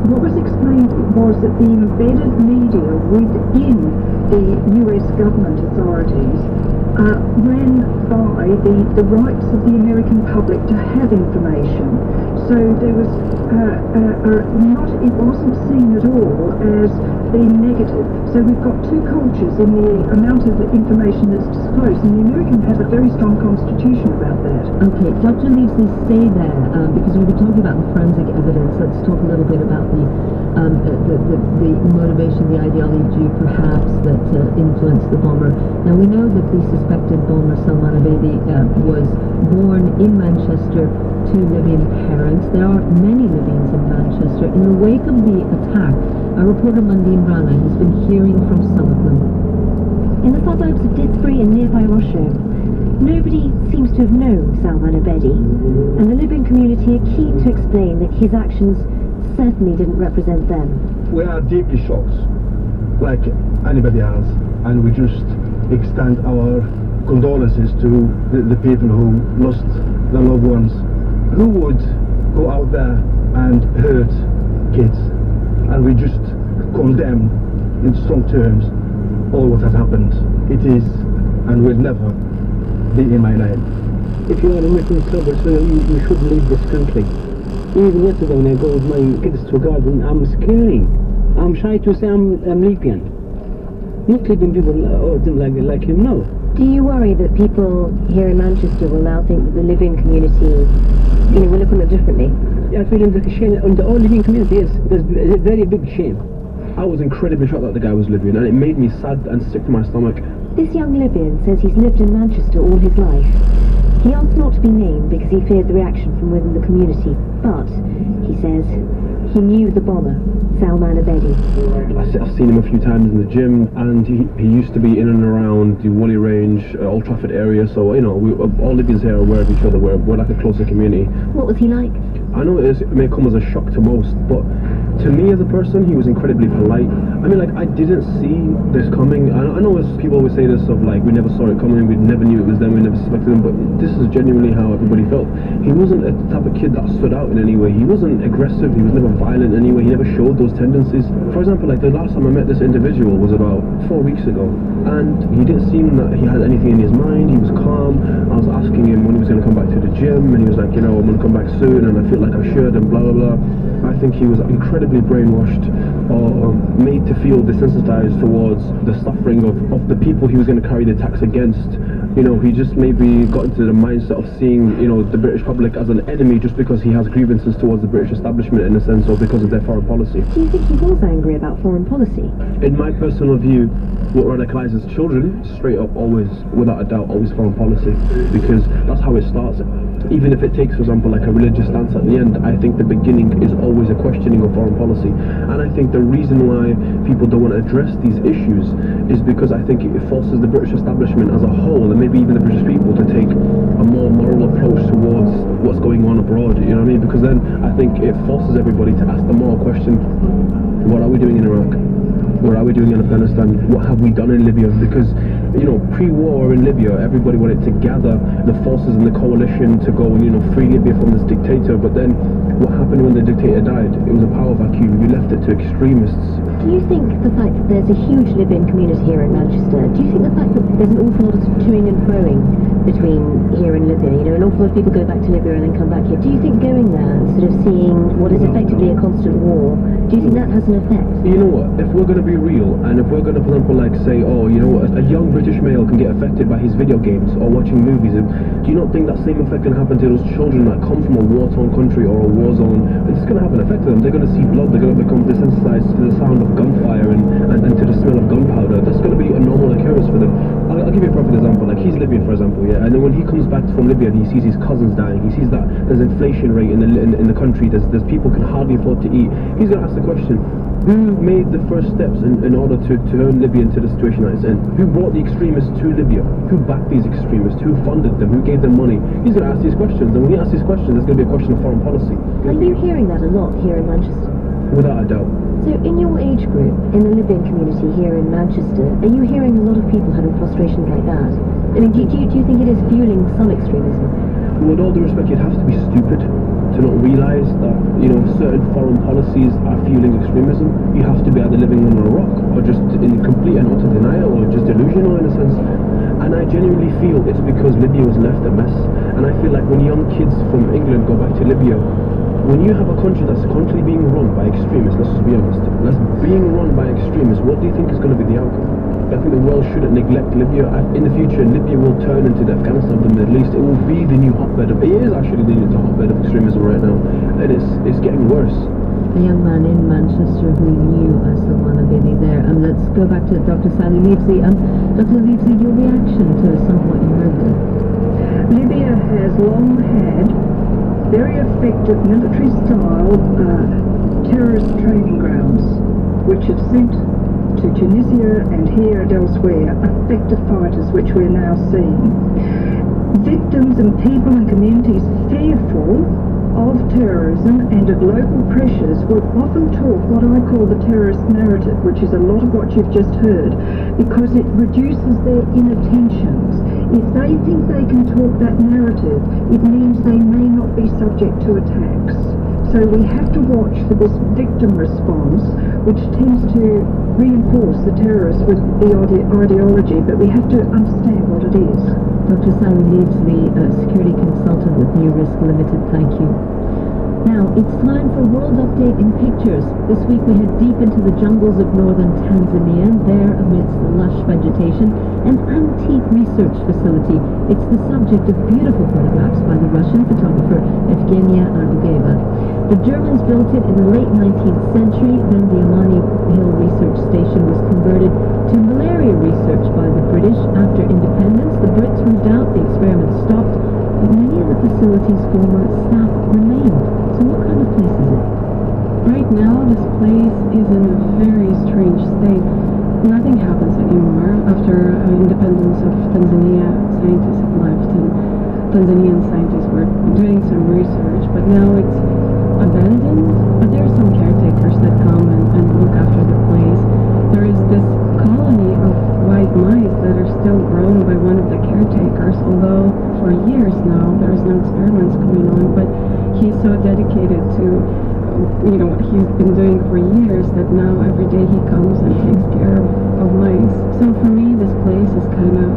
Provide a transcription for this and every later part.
what was explained was that the embedded media within the US government authorities ran by the rights of the American public to have information. So there was it wasn't seen at all as being negative. So we've got two cultures in the amount of information that's disclosed, and the American has a very strong constitution about that. Okay, Dr. Leavesley, stay there, because we've been talking about the forensic evidence. Let's talk a little bit about the motivation, the ideology perhaps that influenced the bomber. Now we know that the suspected bomber, Salman Abedi, was born in Manchester to Libyan parents. There are many Libyans in Manchester. In the wake of the attack, our reporter Mandine Rana has been hearing from some of them. In the suburbs of Didsbury and nearby Rochelle, nobody seems to have known Salman Abedi, and the Libyan community are keen to explain that his actions certainly didn't represent them. We are deeply shocked, like anybody else, and we just extend our condolences to the people who lost their loved ones. Who would go out there and hurt kids? And we just condemn in strong terms all what has happened. It is and will never be in my name. If you are a Muslim so you should leave this country. Even yesterday when I go with my kids to garden, I'm scaring. I'm shy to say I'm Libyan. Not Libyan people like him, no. Do you worry that people here in Manchester will now think that the Libyan community, will look on it differently? I feel like a shame on the whole Libyan community, yes. There's a very big shame. I was incredibly shocked that the guy was Libyan, and it made me sad and sick to my stomach. This young Libyan says he's lived in Manchester all his life. He asked not to be named because he feared the reaction from within the community, but he says he knew the bomber, Salman Abedi. I've seen him a few times in the gym, and he used to be in and around the Woolley Range, Old Trafford area, so all Libyans here are aware of each other. We're like a closer community. What was he like? I know it may come as a shock to most, but to me as a person, he was incredibly polite. I mean, I didn't see this coming. I know people always say this of we never saw it coming, we never knew it was them, we never suspected them, but this is genuinely how everybody felt. He wasn't a type of kid that stood out in any way. He wasn't aggressive, he was never violent in any way, he never showed those tendencies. For example, the last time I met this individual was about 4 weeks ago, and he didn't seem that he had anything in his mind. He was calm. I was asking him when he was going to come back to the gym, and he was like, I'm going to come back soon, and I feel like I should, and blah blah blah. I think he was incredibly brainwashed or made to feel desensitized towards the suffering of the people he was going to carry the attacks against. He just maybe got into the mindset of seeing, the British public as an enemy just because he has grievances towards the British establishment in a sense, or because of their foreign policy. Do you think he was angry about foreign policy? In my personal view, what radicalizes children, straight up, always, without a doubt, always foreign policy, because that's how it starts. Even if it takes, for example, a religious stance at the end, I think the beginning is always a questioning of foreign policy. And I think the reason why people don't want to address these issues is because I think it forces the British establishment as a whole, and maybe even the British people, to take a more moral approach towards what's going on abroad, you know what I mean? Because then I think it forces everybody to ask the moral question: what are we doing in Iraq? What are we doing in Afghanistan? What have we done in Libya? Because, pre-war in Libya, everybody wanted to gather the forces in the coalition to go and, free Libya from this dictator. But then, what happened when the dictator died? It was a power vacuum. You left it to extremists. Do you think the fact that there's a huge Libyan community here in Manchester, do you think the fact that there's an awful lot of toing and froing between here and Libya, an awful lot of people go back to Libya and then come back here, do you think going there and sort of seeing what is effectively a constant war, do you think that has an effect? You know what, if we're going to be real, and if we're going to, for example, say, a young British male can get affected by his video games or watching movies, do you not think that same effect can happen to those children that come from a war-torn country or a war zone? It's going to have an effect to them. They're going to see blood, they're going to become desensitized to the sound of gunfire and to the smell of gunpowder. That's going to be a normal occurrence for them. I'll give you a perfect example. He's Libyan, for example, yeah, and then when he comes back from Libya and he sees his cousins dying, he sees that there's inflation rate in the country, there's people can hardly afford to eat, he's going to ask the question: who made the first steps in order to turn Libya into the situation that it's in? Who brought the extremists to Libya? Who backed these extremists? Who funded them? Who gave them money? He's going to ask these questions, and when he asks these questions, there's going to be a question of foreign policy. Are you hearing that a lot here in Manchester? Without a doubt. So in your age group, in the Libyan community here in Manchester, are you hearing a lot of people having frustrations like that? I mean, do you think it is fueling some extremism? With all due respect, you'd have to be stupid to not realise that, you know, certain foreign policies are fueling extremism. You have to be either living under a rock or just in complete and utter denial or just delusional in a sense. And I genuinely feel it's because Libya was left a mess. And I feel like when young kids from England go back to Libya, when you have a country that's constantly being run by extremists, let's just be honest, that's being run by extremists, what do you think is going to be the outcome? I think the world shouldn't neglect Libya. In the future, Libya will turn into the Afghanistan of the Middle East. It will be the new hotbed of, it is actually the new hotbed of extremism right now, and it's getting worse. A young man in Manchester who knew Salman Abedi there. Let's go back to Dr. Sally Leavesey. Dr. Leavesey, your reaction to some of what you heard there? Libya has long had very effective military-style terrorist training grounds, which have sent to Tunisia and here and elsewhere effective fighters, which we're now seeing. Victims and people and communities fearful of terrorism and of local pressures will often talk what I call the terrorist narrative, which is a lot of what you've just heard, because it reduces their inattentions. If they think they can talk that narrative, it means they may not be subject to attacks. So we have to watch for this victim response, which tends to reinforce the terrorists with the ideology, but we have to understand what it is. Dr. Sally Leavesey, security consultant with New Risk Limited, thank you. Now, it's time for World Update in Pictures. This week we head deep into the jungles of northern Tanzania, there amidst the lush vegetation, an antique research facility. It's the subject of beautiful photographs by the Russian photographer Evgenia Argueva. The Germans built it in the late 19th century, then the Amani Hill Research Station was converted to malaria research by the British. After independence, the Brits moved out, the experiment stopped, but many of the facility's former staff remained. So what kind of place is it? Right now, this place is in a very strange state. Nothing happens anymore. After independence of Tanzania, scientists have left, and Tanzanian scientists were doing some research, but now it's abandoned. But there are some caretakers that come and look after the place. There is this colony of white mice that are still grown by one of the caretakers, although for years now there's no experiments going on, but he's so dedicated to what he's been doing for years that now every day he comes and takes care of mice. So for me, this place is kind of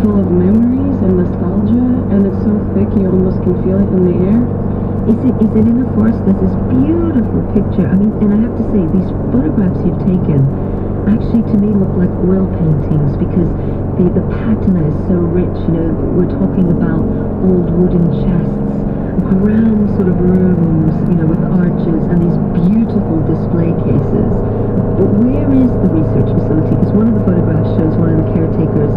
full of memories and nostalgia, and it's so thick you almost can feel it in the air. Is it in the forest? There's this beautiful picture. I mean, and I have to say, these photographs you've taken actually to me look like oil paintings, because the patina is so rich. We're talking about old wooden chests, grand sort of rooms, with arches and these beautiful display cases. But where is the research facility? Because one of the photographs shows one of the caretakers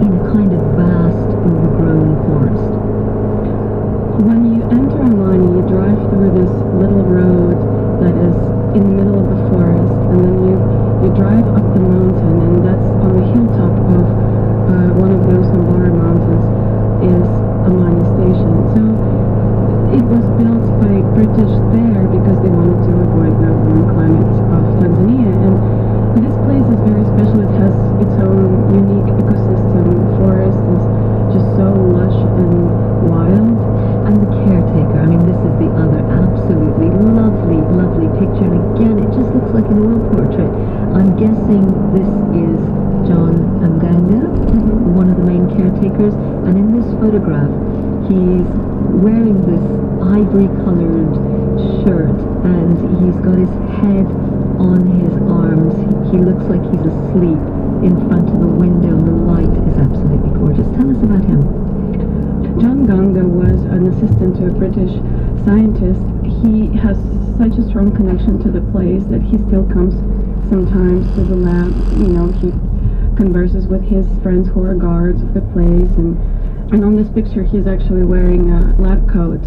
in a kind of vast, overgrown forest. When you enter Amani, you drive through this little road that is in the middle of the forest, and then you drive up the mountain, and that's on the hilltop of one of those Sambara mountains is Amani Station. So it was built by British there because they wanted to avoid the warm climate of Tanzania, and this place is very special. It has its own unique ecosystem. The forest is just so lush and wild. And the caretaker, I mean, this is the other absolutely lovely, lovely picture. And again, it just looks like an oil portrait. I'm guessing this is John Mganga, one of the main caretakers. And in this photograph, he's wearing this ivory-colored shirt, and he's got his head on his arms. He looks like he's asleep in front of the window. The light is absolutely gorgeous. Tell us about him. John Ganga was an assistant to a British scientist. He has such a strong connection to the place that he still comes sometimes to the lab. He converses with his friends who are guards of the place, and on this picture he's actually wearing a lab coat,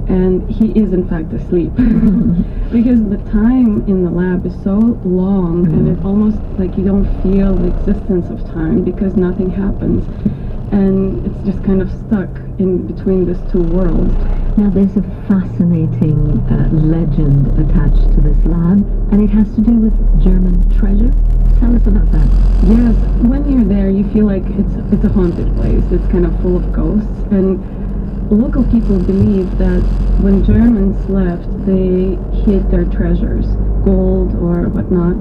and he is in fact asleep because the time in the lab is so long, and it's almost like you don't feel the existence of time because nothing happens. and it's just kind of stuck in between these two worlds. Now there's a fascinating legend attached to this lab, and it has to do with German treasure. Tell us about that. Yes, when you're there, you feel like it's a haunted place. It's kind of full of ghosts, and local people believe that when Germans left, they hid their treasures, gold or whatnot.